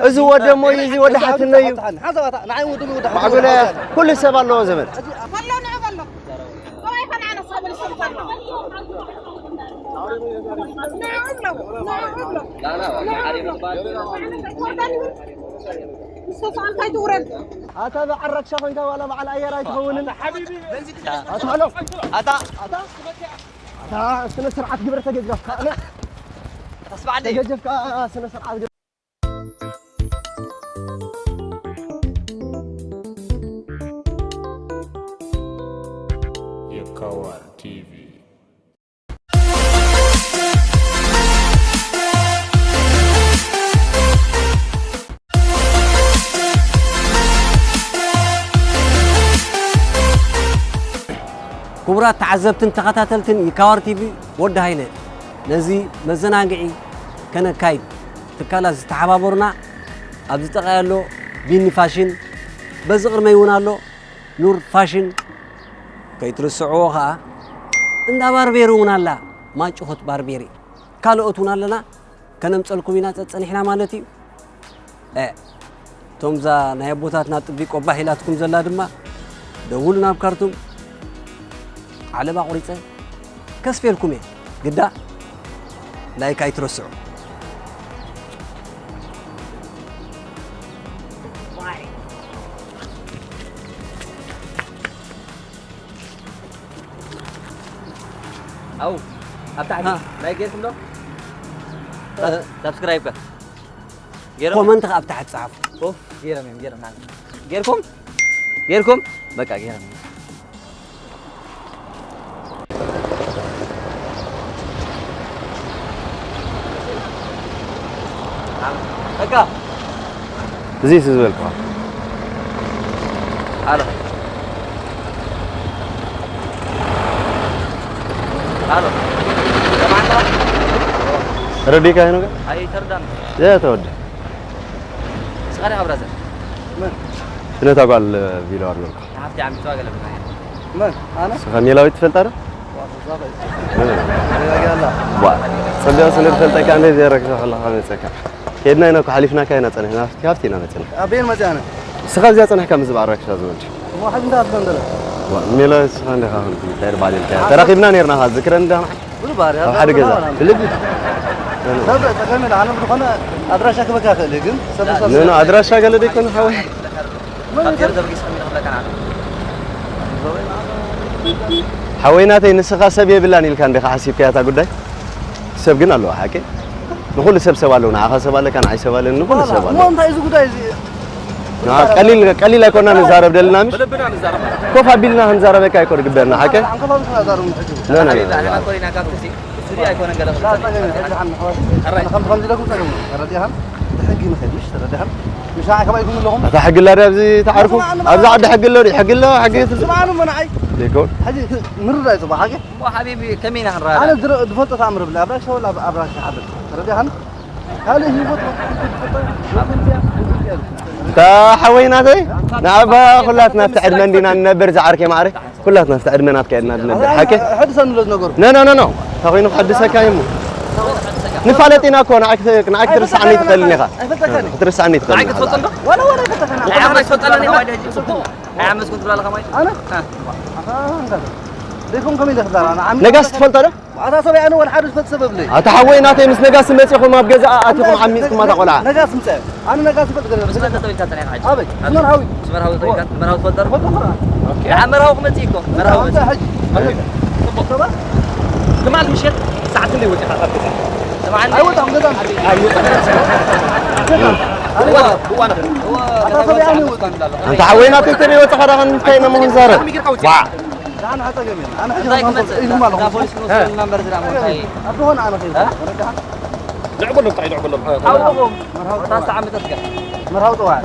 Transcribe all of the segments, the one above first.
إذا وده موي إذا وده حتى نيو معقولة كل سبب الله زمن أتا بعرك شافن كوالا مع الأيارة يتخونن حبيبي أتا هلو أتا سنة سرعة كبيرة تجدك أسمع لي تجدك سنة سرعة يكوار تي في كبرات تعذبتن تقاتلتن يكوار تي في ود هايله نزي مزناقعي كان كايد تكالاز تحبابورنا ابز تقالو بيني فاشن بزغر ما يونالو نور فاشن كيترسعوها እንዳ ባርቤሩ ሆናላ ማጭሆት ባርቤሪ ካልኦት ሆናለና ከነምጸልኩሚና ጸጸንሕና ማለት እዩ ቶምዛ ናይ ቦታትና ጥቢቆ ባሂላትኩም ዘላ ድማ ደውሉ ናብ ካርቱም ዓለባ ቁሪፀ ከስፈልኩም ግዳ ላይክ አይትረስዑ أو أبتعد لايك يسمى له سبسكرايب كا كومنت أبتعد صعب أوف جيرم نعم جيركم بقى جيرم بقى زي سوالكم هلا هلا سمعنا ردي كاينو اي تردان يا تود صغير يا برازر شنو تقول فيديو ارلو عرفتي عم تواقل من انا خميلاوي تفلتر صدق سنه تفلت كان زي رك الله خمسك كيدنا هنا حليفنا كاينه صنحنا كافتينا مثلا ابين مزانه سخا زي صنح كم زبارك شازوج واحد انت اصلا ميلاس عندها هون تاير بعد الكلام تراقبنا نيرنا هذا ذكرنا ده كل باري هذا كذا اللي سبب تكمل انا بدخنا ادراشك بك لكن سبب لا ادراشك قال لي يكون حوي حويناتي نسخه سبيه بالله كان دخ حسيب كياتا قداي سب جن الله حكي نقول سب سوالونا اخا سوال كان عايز سوال نقول سوال مو انت ايش قداي قليل يكون نزارب دلنا مش بلبنا نزارب كوفا بيلنا نزارب كاي كور غبرنا حكي لا لا لا كورينا كاكسي سوري يكون غدا انا خمس لكم تقوم رديها حقي ما خديش رديها مش حق ما يكون لهم حق الله ربزي تعرفوا ابزع عد حق الله حق الله حق سمعنا منعي يكون حاجه مر راي صباح حاجه مو حبيبي كمين هنرا انا دفوت تعمر بلا ابراش ولا ابراش حبل رديها هذه هي فوت تا حويناتي نعبا كلاتنا افتعد مندينا نبر زعركي معري كلاتنا افتعد منات كيدنا نبر حكي حدث نلوز نغور لا تاوينو حدثك كايمو نفالتينا كون نعك ترسعني تقلني خا ترسعني تقلني نعك تفضل ولا فتحنا يا عم تفضلني وايد يا عم اسكت ولا خماي انا ليكم كم يدخل انا عم نقاس تفلت له انا صبي انا ولا حد سبب لي اتحويناتي مس نقاس مصيكم ما بجزا اتكم عميكم ما تقولها نقاس مسع انا نقاس فلت بس انت توي تاعنا حاجه ابي مرهوي طيب مرهوي تفضل اوكي يا عم مرهوي متيكم مرهوي حج كمال مشيت ساعه اللي وجه حضرتك سمعني ايوه عم قدام ايوه هو انا انت حويناتي تبي وتخرج كاين ما هو زاره انا حتى جميل انا انا بوليس نمبر زرامو تاي ابو هون انا خير لعبوا لهم طاي لعبوا لهم مرهو تاسع عم تسقى مرهو طوع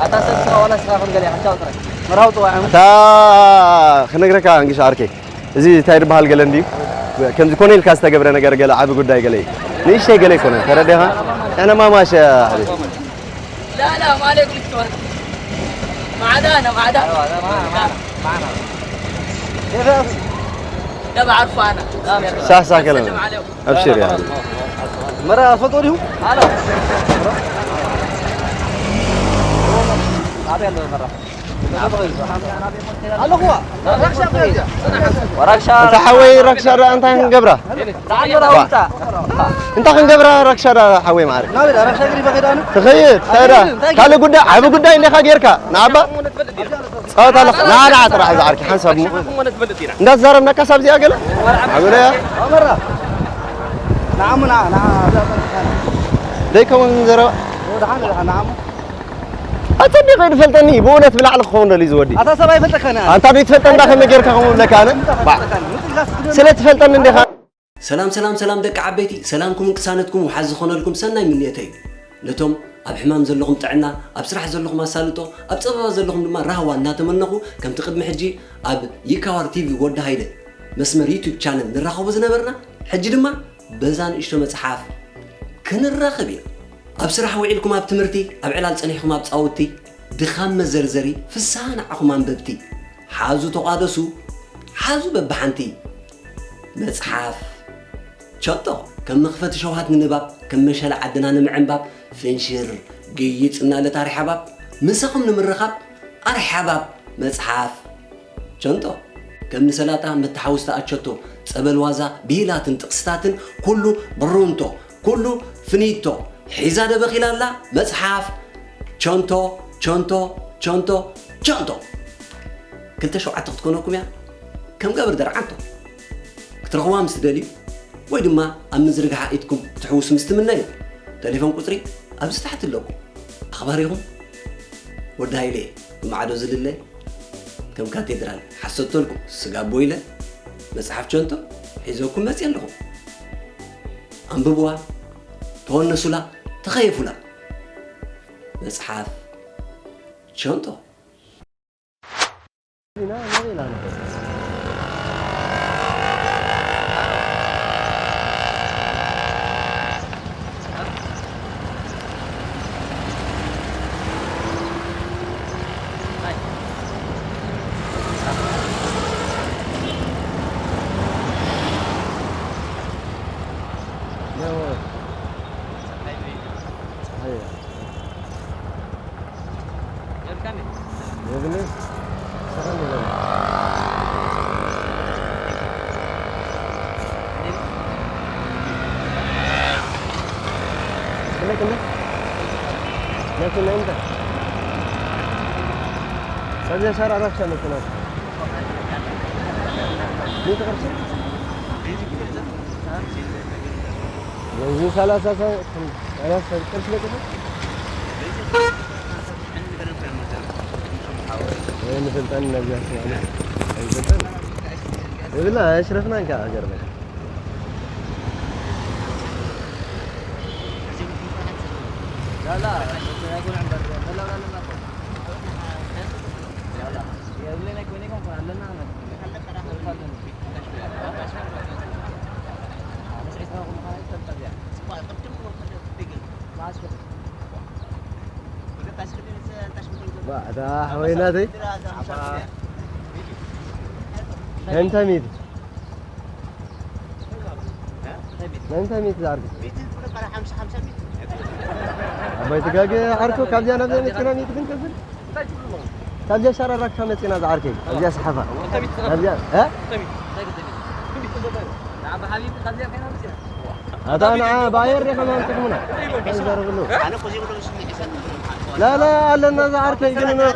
اتاس سوا ولا سراهم قال لي حتى وترك مرهو طوع تا خنغرك انغش اركي زي تاير بحال قال عندي كم كونيل كاستا غبره ነገር قال عاب ጉዳይ قال ليش شيء قال يكون تردها انا ما ماشي حبيبي لا ما عليك ما عدانا معنا كيف يا بعرف أنا صح كلام أبشر يا حبيبي مرة فطوريهم هلا هلا هو وركشة أنت حوي ركشة أنت هنجبرة أنت هنجبرة ركشة حوي معك نابل ركشة قريبة كده أنا تخيل ترى كله قدّا عبو قدّا إني خاجرك نعبا هلا لا ترى عايز أعرف حسب الناس زارنا كسب زي أقل أقول يا مرة نعم ليك وين زرا نعم أتني غير فلتني بونت بلع الخون اللي زودي أتا سبعي فلتك أنا أنت بيتفلتن داخل مجرك هم لك أنا سلت فلتن من دخان سلام دك عبيتي سلامكم انقسانتكم وحز خون لكم سناي من نيتي نتوم أب حمام زلهم تعنا أب سرح زلهم أسالتو أب صبا زلهم لما رهوا ناتمنخو كم تقدم حجي أب يكاور تي في ود هيدا مسمر يوتيوب شانل نرخو زنبرنا حجي دما بزان اشتو مصحاف كن الراخبيا أب سرح وعيلكم أب تمرتي أب علال صنيحكم أب تصاوتي دخام مزرزري في السانع أخو منببتي حازو تقادسو حازو ببحنتي مصحاف شطو كم مخفت شوهات من باب كم مشل عدنا نمعنباب فنشر قيتنا لتاريخ باب مسخم نمرخاب أريح باب مصحاف شنطو كم نسلاتا متحوستا أتشتو تقبل وازا بيلاتن تقستاتن كله برونتو كله فنيتو حيزادة بخلال مصحاف شنطو كنت شو عتق تكونكم يا كم قبر درعانتو كترخوا مستدلي ويدما أم نزرق حقيتكم تحوس مستمنين تليفون قطري أبس تحت لكم أخباريهم ودهاي ليه ومعادو زل الله كم كاتدرال حسوتو لكم سقابو إله مصحف شنطو حيزوكم مسيان لهم أنببوها تونسوا لا تخيفوا لا مصحف شنطو لكن أنت هذا شارع رخشة مثلا ليه تقرشة؟ بنزين ثلاثة كرش لك وين فلتان نجح فلتان بالله أشرفنا إنك أجربك لا يقول عند لا يقول لنا كونيكم فعلنا بعد حويناتي انت ميت زارك أبغى تجاك عارفه كم جانا ده متكنا ميت كن كذا كم جا شارع ركّا متكنا زارك كم جا سحفة كم جا ها هذا أنا باير يا كمان تكمنا لا لنا زارك يجينا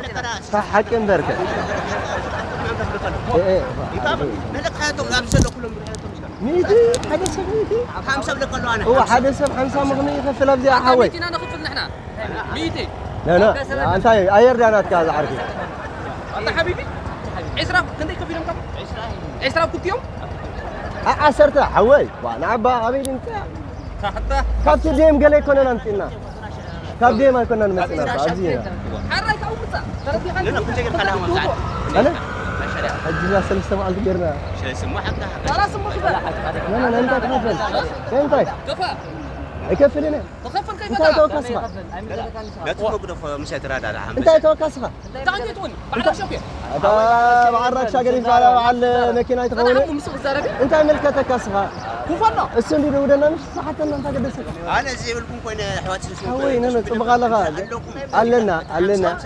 حكم بركة إيه ملك حياتهم أبشر كلهم ميتي حدث ميتي خمسة بلقلوا أنا هو حدث خمسة مغني يخفل أبزي أحوي ميتين أنا خفل نحنا ميتي لا أنت أير جانات كذا عارفي أنت حبيبي إسراف كنت كفيلم كم إسراف كنت يوم عسرت حوي وأنا عبا أبي أنت حتى كابتن ديم قال يكون أنتنا كابتن ديم يكون مثلنا أبزينا حرك أو بس ترى في حاجة كنت جيت كلام مساعد أنا أجلس سلسلة على الجرنا شو اسمه حقها خلاص اسمه كذا لا أنت كفل أنت كفى يكفلنا تخفل كيف انت توكسها لا تفقد مش هتراد على عم انت توكسها تعديتوني بعد شوفي هذا معرك شاقرين على ماكينه يتغوني انت ملكتك اسها كفرنا السندي ودنا مش صحتنا انت قدسك انا زي لكم كوين حواتي وين انا طبغ لنا انا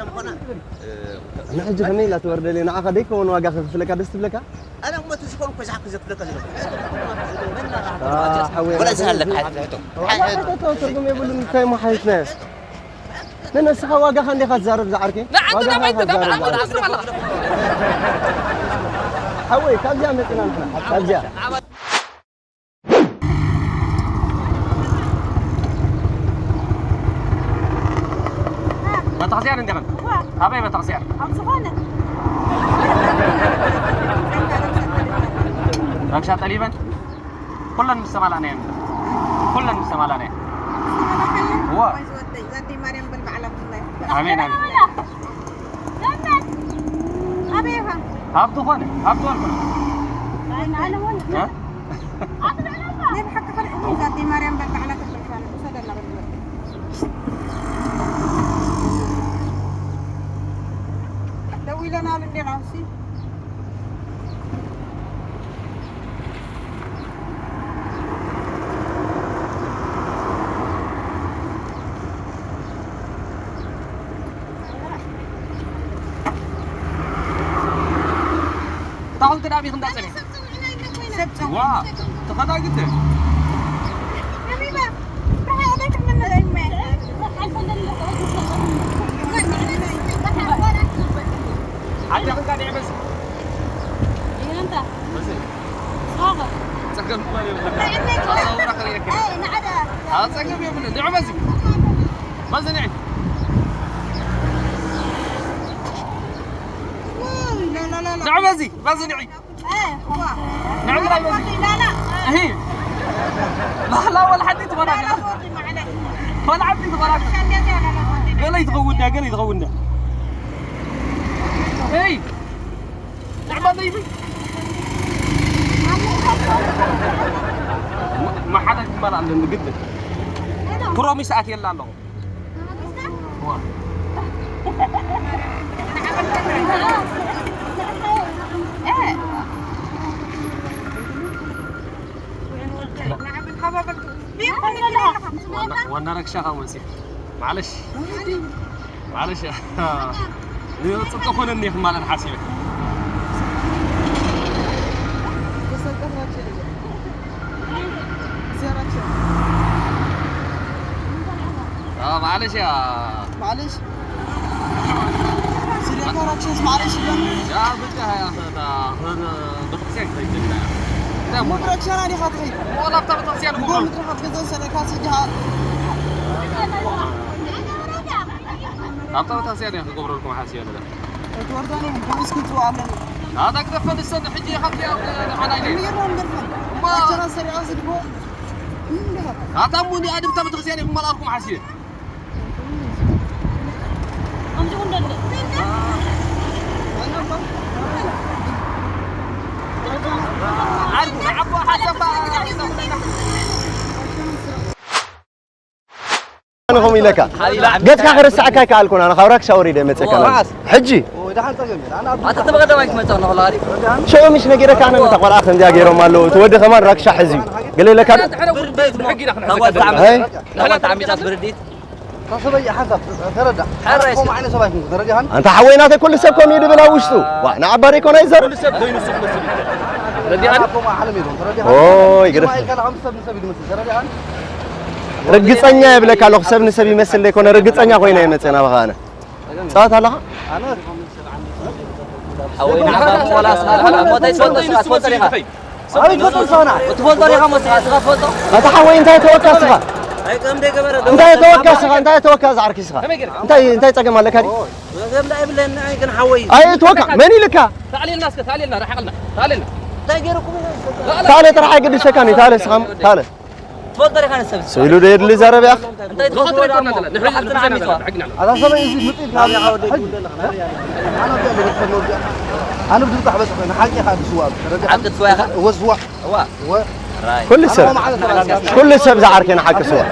حجي خمي لا تورد لي نعا خديك ون واقف فلك دست فلك انا ما تشكون كويس حق زت فلك ولا سهل لك حتى ترقم يقول انت ما حيتنا لنا سخا واقف خلي خزارب زعركي لا عندنا ما يتدبر حوي كابجا مثلا كابجا بتغسيان انت من هبي بتغسيان عبصفانة ركشات تقريبا كلنا نسمع لنا كلنا نسمع لنا هو زادي مريم بالبعلة بالله امين امين أبيها هبطوا فين هبطوا فين أنا هون ها ليه بحكي فرق زادي مريم بالبعلة بالفعل وصدنا بالله دوي لنا اللي راسي تعال تنامي خمسة سنين واو تخدع جدا حبيبة روحي أبيك من الأمة عادي أخذ قاعد يعبس إيه أنت بس صاغر سكر مالي صورة خليك إيه نعدا هذا سكر يا ابني نعم بس بس نعم لا نعم بس نعم ايه هو نعم لا لا هي لا ولا حد يتغرق لا فوضي ما عليك ولا عبد يتغرق قال يتغونا هي نعم ضيفي ما حدا يقبل عندنا جدا بروميس ساعات يلا له هو ايه نعم حبابك وانا ركشة خمسة معلش تصدقون اني ما انا حاسبك معلش معلش سيريا كاراتشيز معلش يا بدها يا اخي بتغسيل كده مو بركشان أنا خاطري والله بتغسيل نقول هو مدري خاطري زين سنة سجها بتغسيل يا اخي قبر لكم حاسيه ده تورداني بسكوت وعمل هذاك دفن السنه حجي خطي انا جاي ميرون درفن ما بركشان سريع أصدقو هذا موني ادم تبي تغسيل هم لكم حاسيه عبوا حسب هم لك قلت اخر الساعه كاي قالكم انا خبرك شاوري دي متسكل حجي ودحان تجمل أنا انت تبغى دواك ما تغنى والله شو مش نقيرك انا متقول اخر دي غيرهم مالو تودي كمان ركشه حزي قال لك هاي لا تعميتات برديت صبي حسب تردى حرس معنا صباح تردى انت حوينات كل سبكم يدي بلا وشتو وانا عباريكم ايزر كل سب دوين السوق بس تردى أنا كم على ميدون تردى اوه يقرف ما كان عم سب نسبي مثل تردى رقصኛ يبلك على حساب نسبي يمثل لك انا رقصኛ ኮይና يمثنا بخانه صات الله أنا حوين عبا ولا اسمع ما تفضل تفضل يا أبي تفضل صانع تفضل يا خمس تفضل انت حوين انت توكسها هاي كم دقيقه برا انت توكس عركسها انت تقم لك هذه قبل لا يبل ان كان حوي اي توكا ماني لك تعالي الناس تعالي لنا راح قلنا تعالي لنا تاجركم تعال ترى حق الشكاني تعال سخم تعال تفضل يا خان السبت سويلو دير اللي زرب يا اخي انت تفضل يا نحن حقنا عميتها هذا صبي يزيد مطيل هذا يعود أنا بدي أقول أنا بدي أفتح بس أنا حاجة هذا سواء عقد سواء هو سواء هو هو كل سب زعركنا حق سوا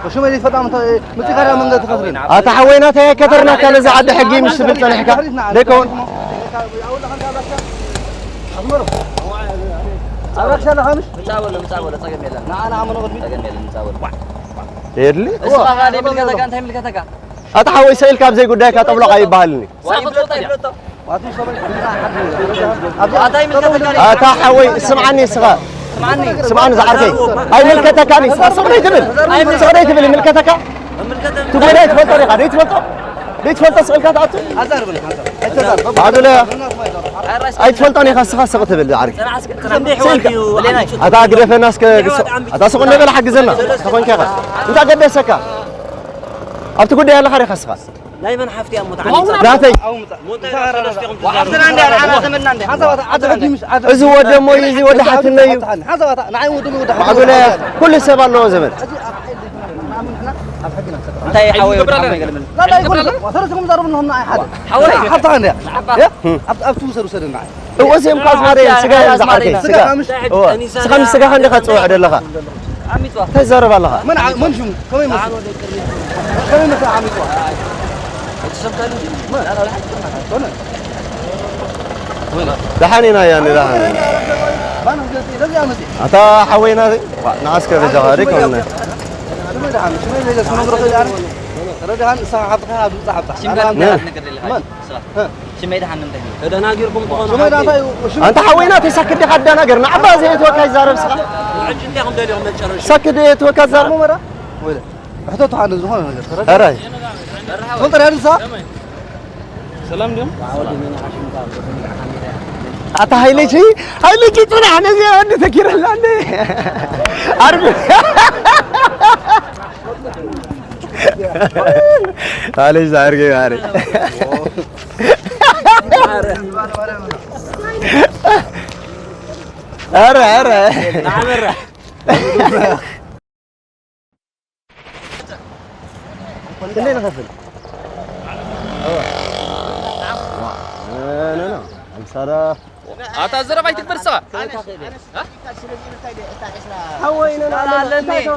وشو ما يفضل متقرر من ذا تخسرين أتحوينات هي كثرنا كان زعد حقي مش سبت لنا حكا ليكون أبغى شغلة خامس متعول تاجم يلا أنا عم نقول تاجم يلا متعول يدلي اسمع غالي ملكتك أنت ملكتك أتحوي سيل كاب زي قدك أطبلو قاي بالني أتحوي سمعني صغار سمعني زعركي هاي ملكتك أني صغري تبل ملكتك تقول لي تفضل طريقة ليه تفضل سؤالك أعطي هذا لا أي تفضلني خاص تبل زعركي أتاقري في الناس أتاسقون نبل حق زلنا تكون كذا أنت قد سكا أبتقول لي هلا خير خاص دائما حفتي أم متعلقة ذاتي وحفظنا عندي على زمننا عندي إذا وده مو يزي وده حتى نيو معقول كل سبب له زمن أنت يا حوي لا يقول وصرتكم ضربنهم معي حد حوي حتى عندي أبتو سر معي هو زي مقاس ماري سجاي زعركي سجاي سجاي عندك تسوي عدل لها عميتوا تزرب لها من شو كمان مثل عميتوا دحانينا يعني دحاني أتا حوينا ناس كيف جهارك ولا أنت حوينا تسكت حدنا قرنا عبازي توكل زارب سخ سكت توكل زارب حطيت على الزهور أراي انظر يا رزاق سلام اليوم أتا هاي ليش تروح أنا زي أني تكير لاني أربع هالي زاهر كي هاري أرى نعم الرح كلنا خفل لا امسارة أتزرع بيتك برسا حوينا علني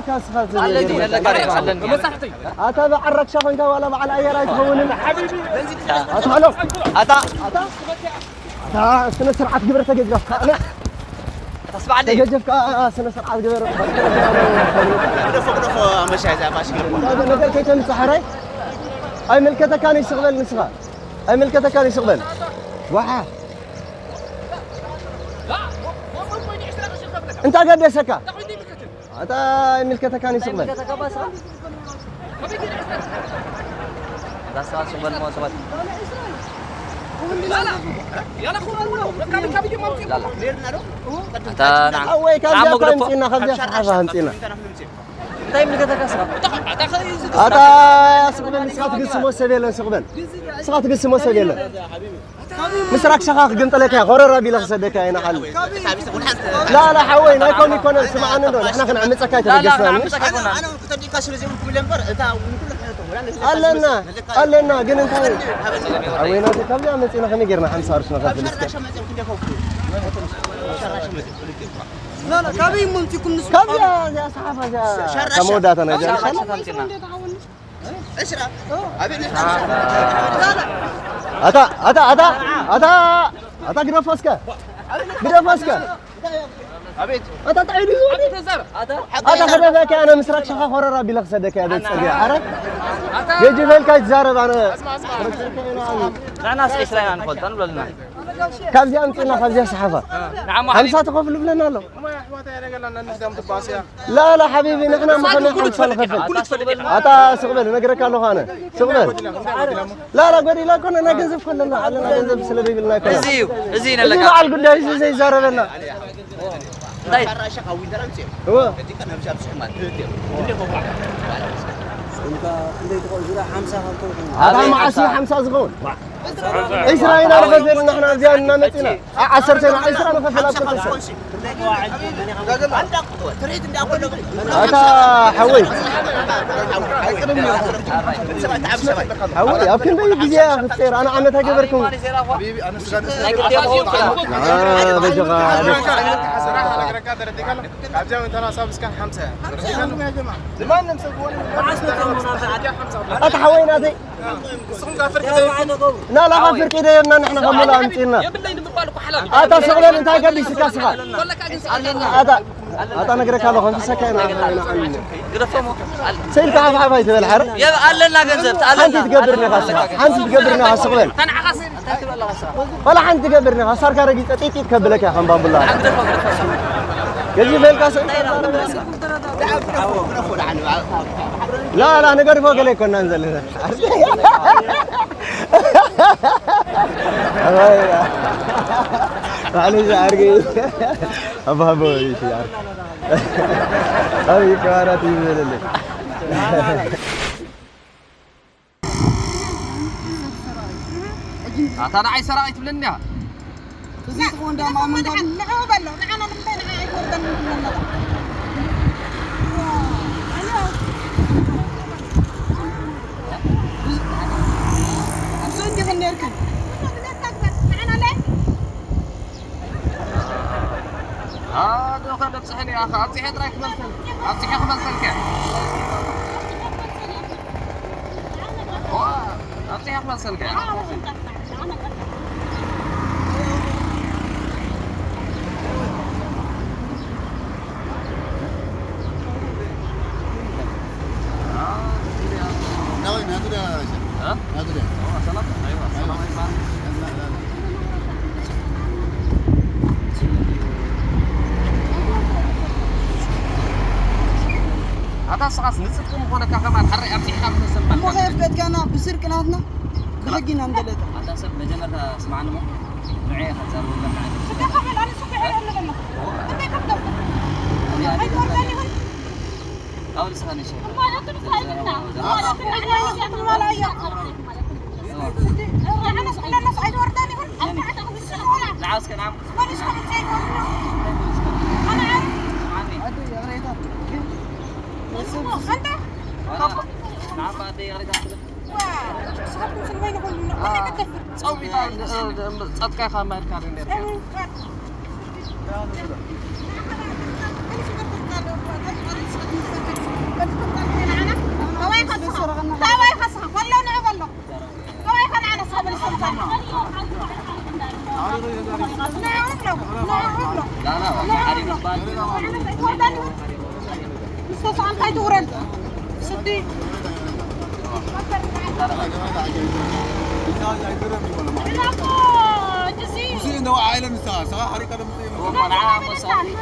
علني مسحتي أتا بعرك شافنك ولا بعلى أي رايت هون حبيبي أتا حلو أتا سنة سرعة كبرت تجيك أنا تصبح لي تجيك سنة سرعة كبرت دفق مش هذا باش هذا نقدر كيف نسحري أي ملكته كان يشتغل نسخة أي ملكته كان يشتغل واحد أنت قاعد يسكا أنت ملكته كان يشتغل ده سؤال شغل مو سؤال لا نعم أوي كان يمسينا خذ حاجة همسينا طيب ملكتك أسرع هذا سقبل سقط قسمه سبيلا سقبل سقط قسمه سبيلا مسرك شخاخ قمت لك يا غرر ربي لغ صدك يا نحل لا حوينا يكون سمعنا دول احنا كنا عم نسكاي تبقسنا انا كنت بدي كاسر زي كل لمبر انت قالنا قل انت حوينا قبل عم نسينا خلينا غيرنا 15 نخذ لا كابي ممتكم نسمع كم يا صحافة يا كمودات أنا جاي اشرا أتا قرا فاسكا أبيت أتا تعيدي أتا خدمك أنا مسرك شخا خورا بلغ صدق هذا تصدق عارف يجي فيك يتزارب أنا لا ناس إيش رأينا نقول تنقول لنا كم جاء أنتنا خمسة جاء صحافة نعم خمسة تقفل بلنا له لا حبيبي نحن ما كنا خمسة الخفل أتا سقبل نقرأ له خانة سقبل لا قولي لا كنا نجذب كلنا على نجذب سلبي بالله كنا زين لك مع القداس زي زاربنا طيب هو هذا معاشي 5 زغون إسرائيل أنا غزير نحن زيان نمتنا 10 سنة إسرائيل نفصل هذا حوي حوي أكن بيجي جزيا خسر أنا عمتها قبركم حبيبي انا سجاد بشغال عجاوي انت انا صاب كان 5 يا جماعه زمان مسوون أتحوينا ذي لا لا غفر كده إن نحن غملا أنتنا يا بالله نبقى حلال أتا شغلان أنت قبل سكاسها بقول لك أتا نقرأ كله خمسة سكين قرفمو سيل تعرف عفايت بالحر يا قال لنا جنزبت أنت تقبرني غسرة أنت تقبرني غسرة تنعقص انت ولا غسرة ولا أنت تقبرني غسرة كارجي تيجي تقبلك يا خنباب الله يجي بالكاس لا لا نقرأ فوق عليك كنا ننزل معلش عارقي أبغى أبوي شيء أبي كواراتي من أنا عايز سرايت بلنها تزيدون ده ما من ده نعو بلو نعنا نمتين عايز وردن من ده سندي هنيركن هذا خدك صحني يا أخي أعطي حد رايك ملسل أعطي حد ملسل كه أعطي حد ملسل كه هذا صاص نسيتكم هنا كمان حرق أمسي حاب نسمع ما خايف بيت كان بصير كناتنا بحقنا ندلت هذا سب مجمرها سمعنا مو معي خسر ولا معي شو قبل أنا شو بعير أنا بنا أنت كم هاي ورداني هون أول سنة شيء ما لا تنسى لنا ما لا يا أنا صعيد ورداني هون أنت عتاخذ السنة ولا العاوز كان عم ما نسمع شيء أنا عارف عني أنت نعم بعد يغرق أكله صاحبكم في وين يقول صوبي صدقة خامة كارين دير لا لا عارف مستوصل قايد ورد صدي مسين ده عائله مثال صح حريقه ده مسين هو نعم وصافي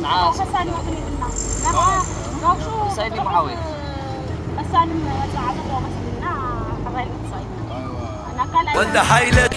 نعم سيدي معاوية بس أنا مساعدة ومسلنا حبايب صايدنا أنا قال وانت حيلة